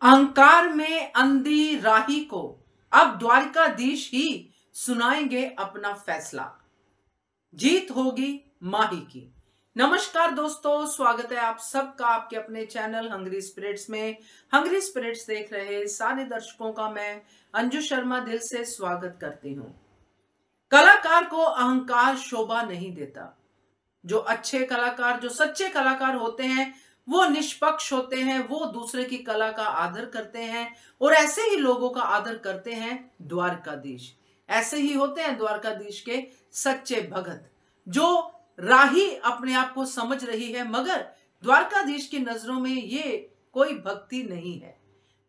अहंकार में अंधी राही को अब द्वारकाधीश ही सुनाएंगे अपना फैसला। जीत होगी माही की। नमस्कार दोस्तों, स्वागत है आप सबका आपके अपने चैनल हंग्री स्पिरिट्स में। हंग्री स्पिरिट्स देख रहे सारे दर्शकों का मैं अंजू शर्मा दिल से स्वागत करती हूँ। कलाकार को अहंकार शोभा नहीं देता। जो अच्छे कलाकार, जो सच्चे कलाकार होते हैं, वो निष्पक्ष होते हैं, वो दूसरे की कला का आदर करते हैं और ऐसे ही लोगों का आदर करते हैं द्वारकाधीश। ऐसे ही होते हैं द्वारकाधीश के सच्चे भगत। जो राही अपने आप को समझ रही है, मगर द्वारकाधीश की नजरों में ये कोई भक्ति नहीं है।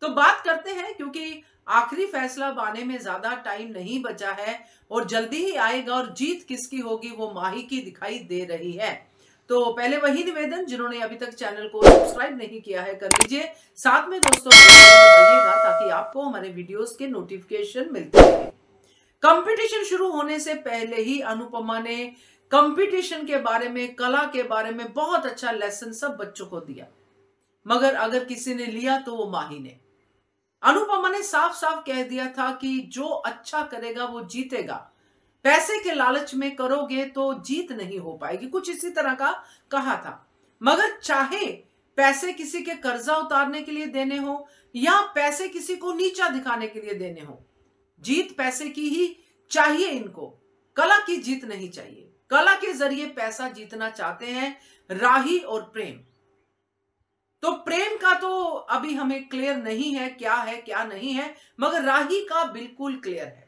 तो बात करते हैं, क्योंकि आखिरी फैसला आने में ज्यादा टाइम नहीं बचा है और जल्दी ही आएगा और जीत किसकी होगी वो माही की दिखाई दे रही है। तो पहले वही निवेदन, जिन्होंने अभी तक चैनल को सब्सक्राइब नहीं किया है कर लीजिए, साथ में दोस्तों दबाइएगा ताकि आपको हमारे वीडियोस के नोटिफिकेशन मिलते रहे। कंपटीशन शुरू होने से पहले ही अनुपमा ने कंपटीशन के बारे में, कला के बारे में बहुत अच्छा लेसन सब बच्चों को दिया, मगर अगर किसी ने लिया तो वो माही ने। अनुपमा ने साफ साफ कह दिया था कि जो अच्छा करेगा वो जीतेगा, पैसे के लालच में करोगे तो जीत नहीं हो पाएगी, कुछ इसी तरह का कहा था। मगर चाहे पैसे किसी के कर्जा उतारने के लिए देने हो या पैसे किसी को नीचा दिखाने के लिए देने हो, जीत पैसे की ही चाहिए इनको, कला की जीत नहीं चाहिए। कला के जरिए पैसा जीतना चाहते हैं राही और प्रेम। तो प्रेम का तो अभी हमें क्लियर नहीं है क्या नहीं है, मगर राही का बिल्कुल क्लियर है।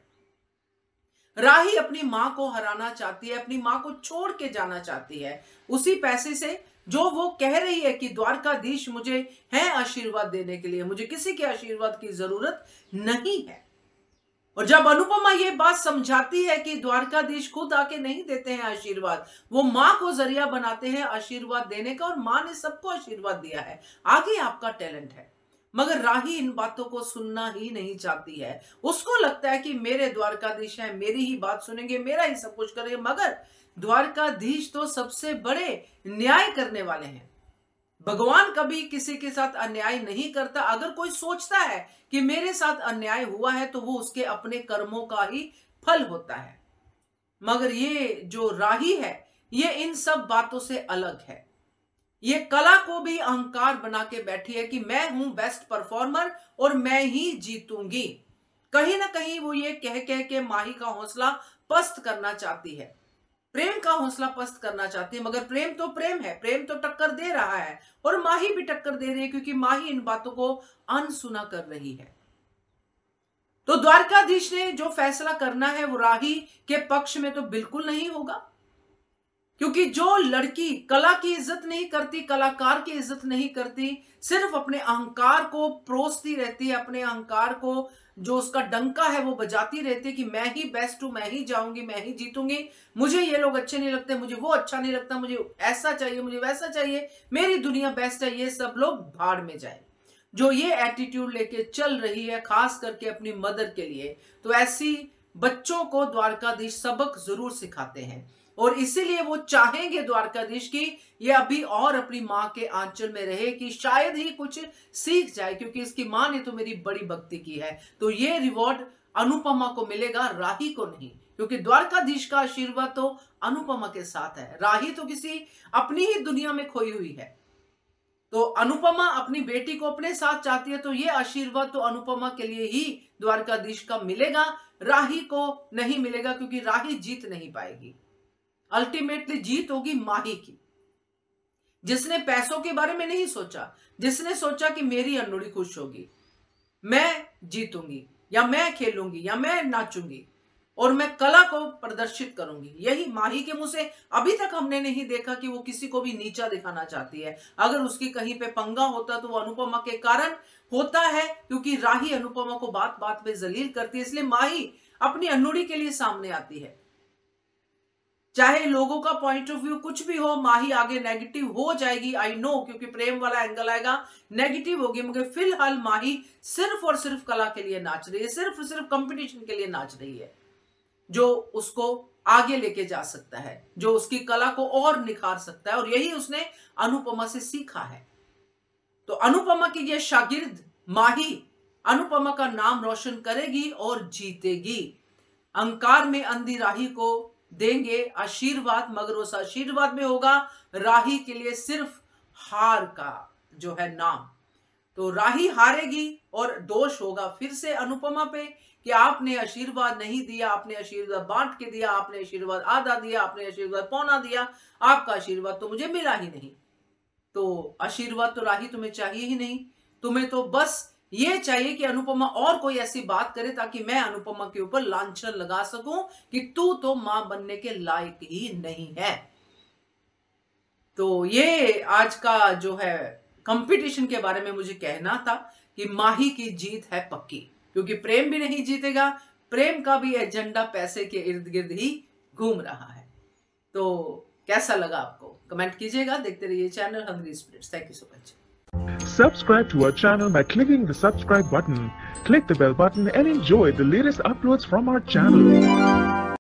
राही अपनी मां को हराना चाहती है, अपनी मां को छोड़ के जाना चाहती है उसी पैसे से जो वो कह रही है कि द्वारकाधीश मुझे है आशीर्वाद देने के लिए, मुझे किसी के आशीर्वाद की जरूरत नहीं है। और जब अनुपमा ये बात समझाती है कि द्वारकाधीश खुद आके नहीं देते हैं आशीर्वाद, वो मां को जरिया बनाते हैं आशीर्वाद देने का, और मां ने सबको आशीर्वाद दिया है, आगे आपका टैलेंट है। मगर राही इन बातों को सुनना ही नहीं चाहती है। उसको लगता है कि मेरे द्वारकाधीश हैं, मेरी ही बात सुनेंगे, मेरा ही सब कुछ करेंगे। मगर द्वारकाधीश तो सबसे बड़े न्याय करने वाले हैं। भगवान कभी किसी के साथ अन्याय नहीं करता। अगर कोई सोचता है कि मेरे साथ अन्याय हुआ है तो वो उसके अपने कर्मों का ही फल होता है। मगर ये जो राही है, ये इन सब बातों से अलग है। ये कला को भी अहंकार बना के बैठी है कि मैं हूं बेस्ट परफॉर्मर और मैं ही जीतूंगी। कहीं ना कहीं वो ये कह कह के माही का हौसला पस्त करना चाहती है, प्रेम का हौसला पस्त करना चाहती है। मगर प्रेम तो प्रेम है, प्रेम तो टक्कर दे रहा है और माही भी टक्कर दे रही है, क्योंकि माही इन बातों को अनसुना कर रही है। तो द्वारकाधीश ने जो फैसला करना है वो राही के पक्ष में तो बिल्कुल नहीं होगा, क्योंकि जो लड़की कला की इज्जत नहीं करती, कलाकार की इज्जत नहीं करती, सिर्फ अपने अहंकार को परोसती रहती है, अपने अहंकार को जो उसका डंका है वो बजाती रहती है कि मैं ही बेस्ट हूं, मैं ही जाऊंगी, मैं ही जीतूंगी, मुझे ये लोग अच्छे नहीं लगते, मुझे वो अच्छा नहीं लगता, मुझे ऐसा चाहिए, मुझे वैसा चाहिए, मेरी दुनिया बेस्ट है, ये सब लोग भाड़ में जाए। जो ये एटीट्यूड लेके चल रही है, खास करके अपनी मदर के लिए, तो ऐसी बच्चों को द्वारकाधीश सबक जरूर सिखाते हैं। और इसीलिए वो चाहेंगे द्वारकाधीश की ये अभी और अपनी मां के आंचल में रहे, कि शायद ही कुछ सीख जाए, क्योंकि इसकी मां ने तो मेरी बड़ी भक्ति की है। तो ये रिवॉर्ड अनुपमा को मिलेगा, राही को नहीं, क्योंकि द्वारकाधीश का आशीर्वाद तो अनुपमा के साथ है। राही तो किसी अपनी ही दुनिया में खोई हुई है। तो अनुपमा अपनी बेटी को अपने साथ चाहती है, तो ये आशीर्वाद तो अनुपमा के लिए ही द्वारकाधीश का मिलेगा, राही को नहीं मिलेगा, क्योंकि राही जीत नहीं पाएगी। अल्टीमेटली जीत होगी माही की, जिसने पैसों के बारे में नहीं सोचा, जिसने सोचा कि मेरी अनुड़ी खुश होगी, मैं जीतूंगी या मैं खेलूंगी या मैं नाचूंगी और मैं कला को प्रदर्शित करूंगी। यही माही के मुंह से अभी तक हमने नहीं देखा कि वो किसी को भी नीचा दिखाना चाहती है। अगर उसकी कहीं पे पंगा होता तो वो अनुपमा के कारण होता है, क्योंकि राही अनुपमा को बात बात पे जलील करती है, इसलिए माही अपनी अनुड़ी के लिए सामने आती है। चाहे लोगों का पॉइंट ऑफ व्यू कुछ भी हो, माही आगे नेगेटिव हो जाएगी, आई नो, क्योंकि प्रेम वाला एंगल आएगा, नेगेटिव होगी। मगर फिलहाल माही सिर्फ और सिर्फ कला के लिए नाच रही है, सिर्फ और सिर्फ कंपटीशन के लिए नाच रही है, जो उसको आगे लेके जा सकता है, जो उसकी कला को और निखार सकता है। और यही उसने अनुपमा से सीखा है। तो अनुपमा की ये शागिर्द माही अनुपमा का नाम रोशन करेगी और जीतेगी। अंकार में अंधी राही को देंगे आशीर्वाद, मगर उस आशीर्वाद में होगा राही के लिए सिर्फ हार का जो है नाम। तो राही हारेगी और दोष होगा फिर से अनुपमा पे कि आपने आशीर्वाद नहीं दिया, आपने आशीर्वाद बांट के दिया, आपने आशीर्वाद आधा दिया, आपने आशीर्वाद पौना दिया, आपका आशीर्वाद तो मुझे मिला ही नहीं। तो आशीर्वाद तो राही तुम्हें चाहिए ही नहीं, तुम्हें तो बस ये चाहिए कि अनुपमा और कोई ऐसी बात करे ताकि मैं अनुपमा के ऊपर लांछन लगा सकूं कि तू तो मां बनने के लायक ही नहीं है। तो ये आज का जो है कंपटीशन के बारे में मुझे कहना था कि माही की जीत है पक्की, क्योंकि प्रेम भी नहीं जीतेगा, प्रेम का भी एजेंडा पैसे के इर्द गिर्द ही घूम रहा है। तो कैसा लगा आपको कमेंट कीजिएगा। देखते रहिए channel hungry spirits. Thank you so much. Subscribe to our channel by clicking the subscribe button. Click the bell button and enjoy the latest uploads from our channel.